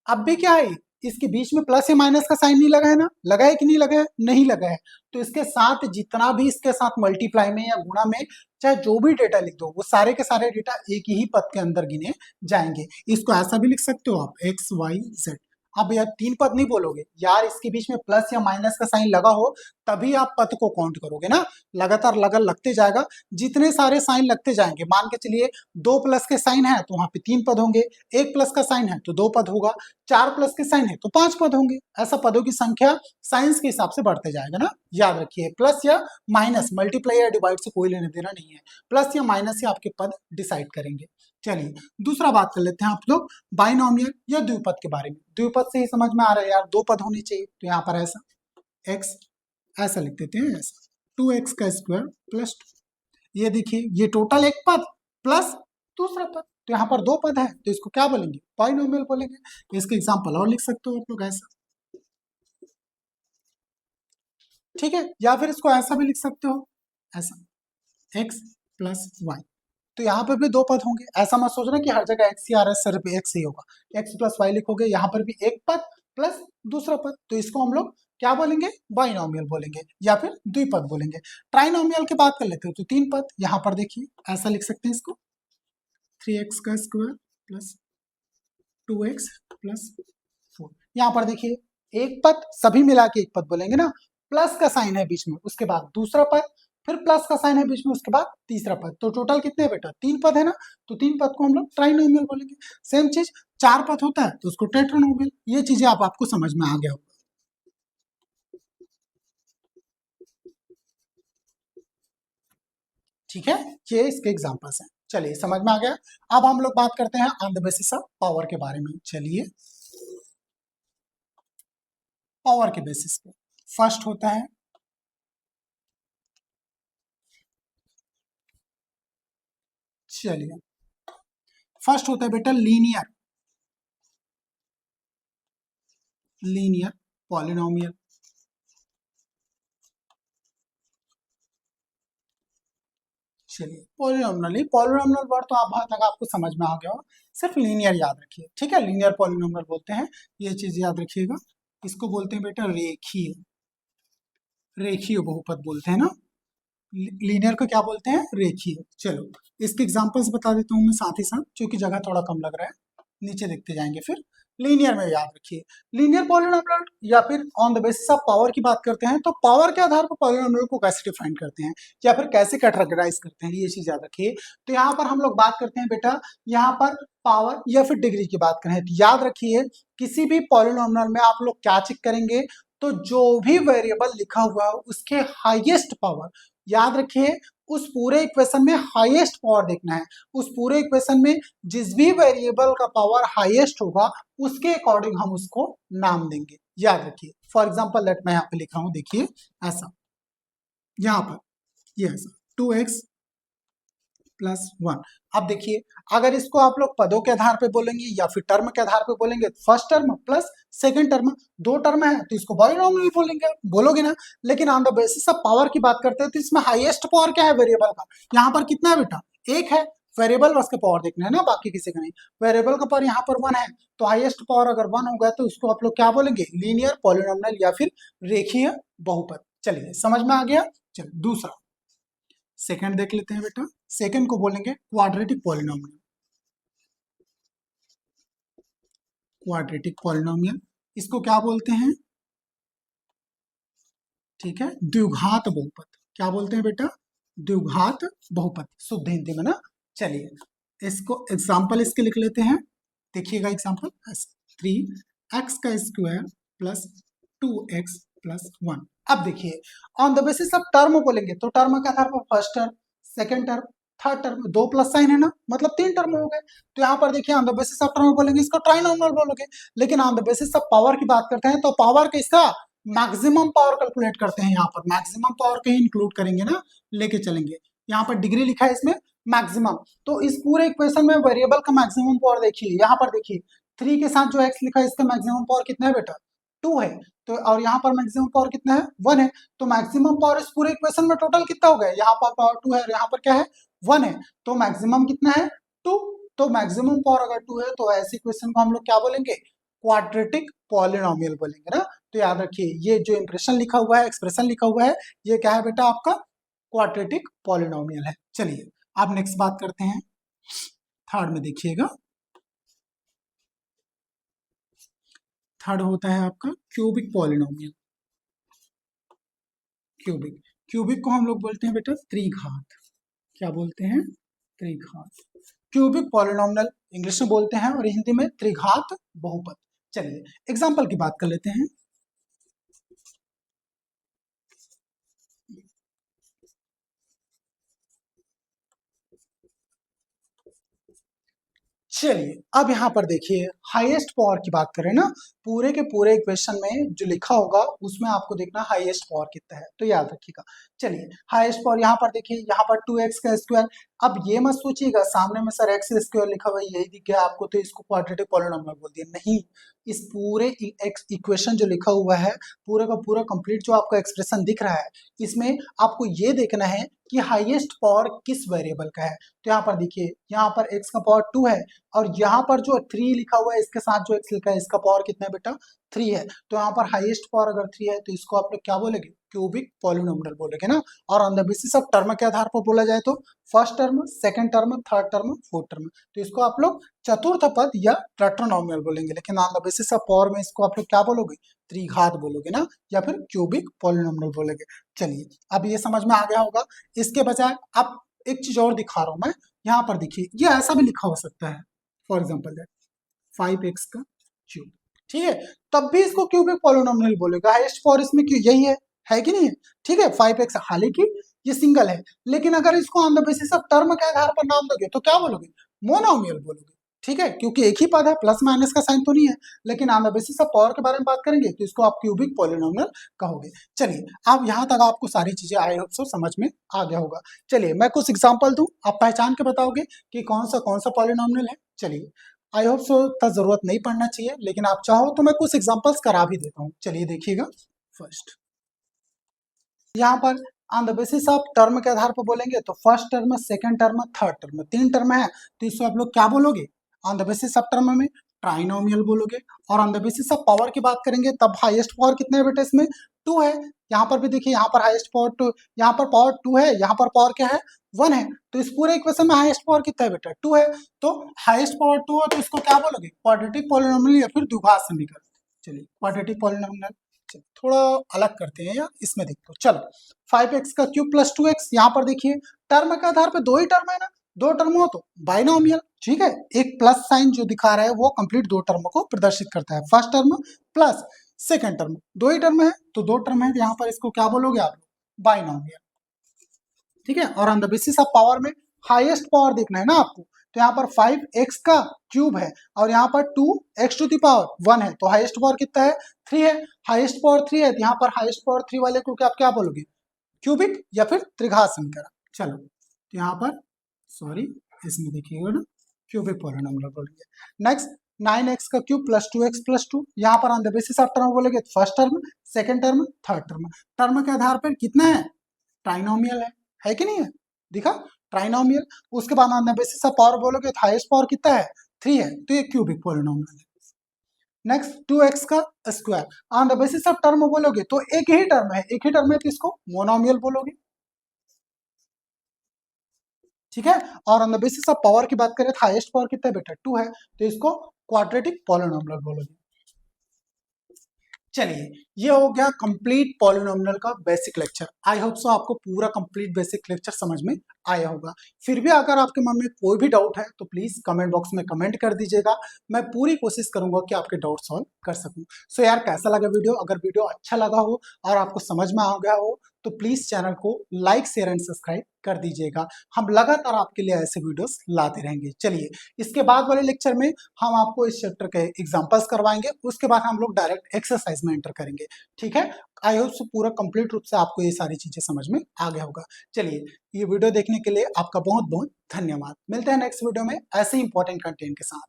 A: अब भी क्या है, इसके बीच में प्लस या माइनस का साइन नहीं लगा है ना, लगा है कि नहीं लगा है, नहीं लगा है। तो इसके साथ जितना भी इसके साथ मल्टीप्लाई में या गुणा में चाहे जो भी डेटा लिख दो, वो सारे के सारे डेटा एक ही पद के अंदर गिने जाएंगे। इसको ऐसा भी लिख सकते हो आप एक्स वाई जेड। अब यार 3 पद नहीं बोलोगे यार, इसके बीच में प्लस या माइनस का साइन लगा हो तभी आप पद को काउंट करोगे ना। लगातार लगते जाएगा, जितने सारे साइन लगते जाएंगे, मान के चलिए 2 प्लस के साइन है तो वहां पे 3 पद होंगे, 1 प्लस का साइन है तो 2 पद होगा, 4 प्लस के साइन है तो 5 पद होंगे। ऐसा पदों की संख्या साइंस के हिसाब से बढ़ते जाएगा ना। याद रखिए प्लस या माइनस, मल्टीप्लाई या डिवाइड से कोई लेने देना नहीं है, प्लस या माइनस से आपके पद डिसाइड करेंगे। चलिए दूसरा बात कर लेते हैं आप लोग बाइनोमियल या द्विपद के बारे में। द्विपद से ही समझ में आ रहा है यार, 2 पद होने चाहिए, तो यहाँ पर ऐसा एक्स ऐसा लिख देते हैं, ऐसा 2x का स्क्वायर प्लस 2। ये देखिए ये टोटल एक पद प्लस दूसरा पद, तो यहाँ पर 2 पद है, तो इसको क्या बोलेंगे, बाइनोमियल बोलेंगे। इसके एग्जांपल और लिख सकते हो आप लोग ऐसा, ठीक है। या फिर इसको ऐसा भी लिख सकते हो, ऐसा x प्लस वाई। तो यहाँ पर भी 2 पद होंगे, ऐसा मत सोचना कि हर जगह x ही आ रहा है, सिर्फ x ही होगा। x प्लस वाई लिखोगे, यहाँ पर भी एक पद प्लस दूसरा पद, तो इसको हम लोग क्या बोलेंगे, बाइनोमियल बोलेंगे या फिर द्विपद बोलेंगे। ट्राइनोमियल की बात कर लेते हो तो 3 पद, यहाँ पर देखिए ऐसा लिख सकते हैं इसको 3x का स्क्वायर प्लस 2x प्लस 4। यहाँ पर देखिए एक पद, सभी मिला के एक पद बोलेंगे ना, प्लस का साइन है बीच में, उसके बाद दूसरा पद, फिर प्लस का साइन है बीच में, उसके बाद तीसरा पद। तो टोटल कितने हैं बेटा, 3 पद है ना, तो 3 पद को हम लोग ट्राइनोमियल बोलेंगे। सेम चीज 4 पद होता है तो उसको टेट्रानोमियल। ये चीजें आपको समझ में आ गया होगा, ठीक है। ये इसके एग्जांपल्स हैं, चलिए समझ में आ गया। अब हम लोग बात करते हैं on the basis of power के बारे में। चलिए पावर के बेसिस पे। फर्स्ट होता है, चलिए फर्स्ट होता है बेटा लीनियर, लीनियर पॉलिनोमियल। चलिए पॉलिनोमियल, पॉलिनोमियल वर्ड तो आप बहुत तक आपको समझ में आ गया हो, सिर्फ लीनियर याद रखिए, ठीक है। लीनियर पॉलिनोमियल बोलते हैं, ये चीज याद रखिएगा। इसको बोलते हैं बेटा रेखीय, रेखीय बहुपद बोलते हैं ना। लीनियर को क्या बोलते हैं, रेखीय। चलो इसके एग्जांपल्स बता देता हूँ मैं साथ ही साथ, क्योंकि जगह थोड़ा कम लग रहा है, नीचे देखते जाएंगे फिर। लीनियर में याद रखिए, लीनियर पॉलिनोमियल या फिर on the basis of power की बात करते हैं, तो पावर के आधार पर पॉलिनोमियल को कैसे डिफाइन करते हैं या फिर कैसे कैटेगराइज करते हैं, ये चीज याद रखिए। तो यहाँ पर हम लोग बात करते हैं बेटा, यहाँ पर पावर या फिर डिग्री की बात करें तो याद रखिए, किसी भी पॉलिनोमियल में आप लोग क्या चेक करेंगे, तो जो भी वेरिएबल लिखा हुआ है उसके हाईएस्ट पावर, याद रखिए उस पूरे इक्वेशन में हाईएस्ट पावर देखना है। उस पूरे इक्वेशन में जिस भी वेरिएबल का पावर हाईएस्ट होगा उसके अकॉर्डिंग हम उसको नाम देंगे, याद रखिए। फॉर एग्जांपल लेट मैं यहाँ पे लिख रहा हूं, देखिए ऐसा, यहाँ पर ये ऐसा 2x प्लस 1। अब देखिए अगर इसको आप लोग पदों के आधार पे बोलेंगे या फिर टर्म के आधार पे बोलेंगे, first term plus second term, दो टर्म है तो इसको पॉलिनोमियल बोलेंगे, बोलोगे ना। लेकिन on the basis of power की बात करते हैं तो इसमें हाईएस्ट पावर क्या है वेरिएबल का, यहाँ पर कितना है बेटा, एक है। वेरिएबल उसके पावर देखना है ना, बाकी किसी का नहीं। वेरिएबल का पावर यहाँ पर 1 है, तो हाईएस्ट पावर अगर 1 होगा तो उसको आप लोग क्या बोलेंगे, लीनियर पॉलिनोमियल या फिर रेखीय बहुपद। चलिए समझ में आ गया। चलिए दूसरा, सेकंड देख लेते हैं बेटा। सेकंड को बोलेंगे क्वाड्रेटिक पॉलिनोमियल, क्वाड्रेटिक पॉलिनोमियल इसको क्या बोलते हैं, ठीक है, द्विघात बहुपद। क्या बोलते हैं बेटा, द्विघात बहुपद, शुद्ध हिंदी में ना। चलिए इसको एग्जाम्पल इसके लिख लेते हैं, देखिएगा एग्जाम्पल, 3x का स्क्वायर प्लस 2x प्लस 1। अब देखिए on the basis of term बोलेंगे तो टर्म के आधार पर first term, second term, third term, दो प्लस साइन है ना, मतलब 3 टर्म हो गए। तो यहाँ पर देखिए on the basis of term बोलेंगे इसको ट्राइनोमियल बोलोगे। लेकिन on the basis of power की बात करते हैं तो पावर का इसका मैक्सिमम पावर कैलकुलेट करते हैं, यहाँ पर मैक्सिमम पावर कहीं इंक्लूड करेंगे ना, लेके चलेंगे। यहाँ पर डिग्री लिखा है इसमें मैक्सिमम, तो इस पूरे इक्वेशन में वेरिएबल का मैक्सिमम पावर देखिए, यहाँ पर देखिए 3 के साथ जो x लिखा है इसका मैक्सिमम पावर कितना है बेटा, 2 है। तो और यहाँ पर मैक्सिमम पावर कितना है, 1 है। तो मैक्सिमम पावर इस पूरे इक्वेशन में टोटल कितना हो गया, यहाँ पर पावर 2 है और यहाँ पर क्या है, 1 है। तो मैक्सिमम कितना है, 2। तो मैक्सिमम पावर अगर 2 है तो ऐसी इक्वेशन को हम लोग क्या बोलेंगे, क्वाड्रेटिक पॉलिनोमियल बोलेंगे ना। तो याद रखिए ये जो इंप्रेशन लिखा हुआ है, एक्सप्रेशन लिखा हुआ है, ये क्या है बेटा, आपका क्वाड्रेटिक पॉलिनोमियल है। चलिए अब नेक्स्ट बात करते हैं, थर्ड में देखिएगा, थर्ड होता है आपका क्यूबिक पॉलिनोमियल। क्यूबिक, क्यूबिक को हम लोग बोलते हैं बेटा त्रिघात। क्या बोलते हैं, त्रिघात। क्यूबिक पॉलिनोमियल इंग्लिश में बोलते हैं और हिंदी में त्रिघात बहुपद। चलिए एग्जांपल की बात कर लेते हैं। चलिए अब यहाँ पर देखिए हाईएस्ट पावर की बात करें ना, पूरे के पूरे इक्वेशन में जो लिखा होगा उसमें आपको देखना हाईएस्ट पावर कितना है, तो याद रखिएगा। चलिए हाईएस्ट पावर यहाँ पर देखिए, यहाँ पर 2x का स्क्वायर। अब ये मत सोचिएगा सामने में सर x स्क्वायर लिखा हुआ है यही दिख गया आपको तो इसको क्वाड्रेटिक पॉलिनोमियल बोल दिया, नहीं। इस पूरे इक्वेशन जो लिखा हुआ है, पूरा का पूरा कंप्लीट जो आपका एक्सप्रेशन दिख रहा है, इसमें आपको ये देखना है कि हाईएस्ट पावर किस वेरिएबल का है। तो यहाँ पर देखिए, यहाँ पर x का पावर 2 है और यहाँ पर जो 3 लिखा हुआ है इसके साथ जो x लिखा है इसका पावर कितना है बेटा, 3 है। तो यहाँ पर हाईएस्ट पावर अगर 3 है तो इसको आप लोग क्या बोलेंगे, क्यूबिक पॉलिनोमियल बोलेंगे ना। और on the basis of term के आधार पर बोला जाए तो first term, second term, third term, fourth term, तो इसको आप लोग चतुर्थ पद या टेट्रानोमियल बोलेंगे। लेकिन on the basis of power में इसको आप लोग क्या बोलोगे, त्रिघात बोलोगे ना, या फिर क्यूबिक पॉलिनोमियल बोलोगे। चलिए अब ये समझ में आ गया होगा। इसके बजाय अब एक चीज और दिखा रहा हूं मैं, यहाँ पर देखिए ये ऐसा भी लिखा हो सकता है, फॉर एग्जाम्पल 5x का क्यूब, ठीक है, तब भी इसको क्यूबिक पॉलिनोमियल बोलेगा। हाईएस्ट पावर इसमें क्यों, यही है कि नहीं है, ठीक है 5x, हालांकि ये सिंगल है, लेकिन अगर इसको on the basis of term के आधार पर नाम दोगे तो क्या बोलोगे, मोनोमियल बोलोगे। ठीक है, क्योंकि एक ही पद है, प्लस माइनस का साइन तो नहीं है। लेकिन on the basis of power के बारे में बात करेंगे तो इसको आप क्यूबिक पॉलिनोमियल कहोगे। चलिए, अब यहाँ तक आपको सारी चीजें आई होप सो समझ में आ गया होगा। चलिए मैं कुछ एग्जांपल दूं, आप पहचान के बताओगे कि कौन सा पॉलिनोमियल है। चलिए, आई होप सो इतना जरूरत नहीं पड़ना चाहिए, लेकिन आप चाहो तो मैं कुछ एग्जाम्पल्स करा भी देता हूँ। चलिए देखिएगा। फर्स्ट, यहाँ पर on the basis of term के आधार पर बोलेंगे तो first term, second term, third term, तीन टर्म है, तो इसको आप लोग क्या बोलोगे? On the basis of term में ट्राइनोमियल बोलोगे। और on the basis of power की बात करेंगे तब हाईएस्ट पावर कितने है बेटा इसमें? 2 है। यहाँ पर भी देखिए, यहाँ पर हाईएस्ट पावर 2, यहाँ पर पावर 2 है, यहाँ पर पावर क्या है? 1 है। तो इस पूरे इक्वेशन में हाईएस्ट पावर कितना है बेटा? 2 है। तो हाईएस्ट पावर 2 है, तो इसको क्या बोलोगे? क्वाड्रेटिक पॉलिनोमियल या फिर द्विघात समीकरण। चलिए, क्वाड्रेटिक पॉलिनोमियल थोड़ा अलग करते हैं, या इसमें देखो। चलो, 5x का क्यूब प्लस 2x, यहाँ पर देखिए टर्म के आधार पे दो ही टर्म है ना, दो टर्म हो तो बाइनोमियल। ठीक है, एक प्लस साइन जो दिखा रहा है वो कंप्लीट दो टर्म को प्रदर्शित करता है। First term plus second term, दो ही टर्म है तो दो टर्म है, यहाँ पर इसको क्या बोलोगे आप? बाइनोमियल। ठीक है, और on the basis of power में हाईएस्ट पावर देखना है ना आपको, तो यहाँ पर 5x का क्यूब है और यहाँ पर 2x टू द पावर 1 है, तो हाईएस्ट पावर कितना है? 3 है। हाईएस्ट पावर 3 है, तो यहाँ पर हाईएस्ट पावर 3 वाले को आप क्या बोलोगे? क्यूबिक या फिर त्रिघात समीकरण। चलो, तो यहाँ पर सॉरी, इसमें देखिएगा ना, क्यूबिक पॉलिनोमियल बोलेंगे। नेक्स्ट, 9x का क्यूब प्लस 2x प्लस 2, यहाँ पर on the basis of term बोलेंगे first term, second term, third term. Term के आधार पर कितना है? ट्राइनोमियल है कि नहीं है? दिखा, ट्राइनोमियल। उसके बाद on the basis of power बोलोगे तो हाईएस्ट पावर कितना है? 3 है, तो ये क्यूबिक पॉलिनोमियल है। नेक्स्ट, 2x का square, on the basis of term बोलोगे तो एक ही टर्म है, एक ही टर्म है, तो इसको मोनोमियल बोलोगे। ठीक है, और on the basis of power की बात करें तो हाईएस्ट पावर कितना है बेटा? 2 है, तो इसको क्वाड्रेटिक पॉलिनोमियल बोलोगे। चलिए, ये हो गया कंप्लीट पॉलिनोमियल का basic lecture. I hope so आपको पूरा कंप्लीट बेसिक लेक्चर समझ में आया होगा। फिर भी अगर आपके मन में कोई भी डाउट है तो प्लीज कमेंट बॉक्स में कमेंट कर दीजिएगा, मैं पूरी कोशिश करूंगा कि आपके डाउट सॉल्व कर सकूं। सो यार, कैसा लगा वीडियो? अगर वीडियो अच्छा लगा हो और आपको समझ में आ गया हो तो प्लीज चैनल को लाइक, शेयर एंड सब्सक्राइब कर दीजिएगा। हम लगातार आपके लिए ऐसे वीडियोस लाते रहेंगे। चलिए, इसके बाद वाले लेक्चर में हम आपको इस चैप्टर के एग्जांपल्स करवाएंगे, उसके बाद हम लोग डायरेक्ट एक्सरसाइज में एंटर करेंगे। ठीक है, आई होप सो पूरा कंप्लीट रूप से आपको ये सारी चीजें समझ में आ गया होगा। चलिए, ये वीडियो देखने के लिए आपका बहुत बहुत धन्यवाद। मिलते हैं नेक्स्ट वीडियो में ऐसे इंपॉर्टेंट कंटेंट के साथ।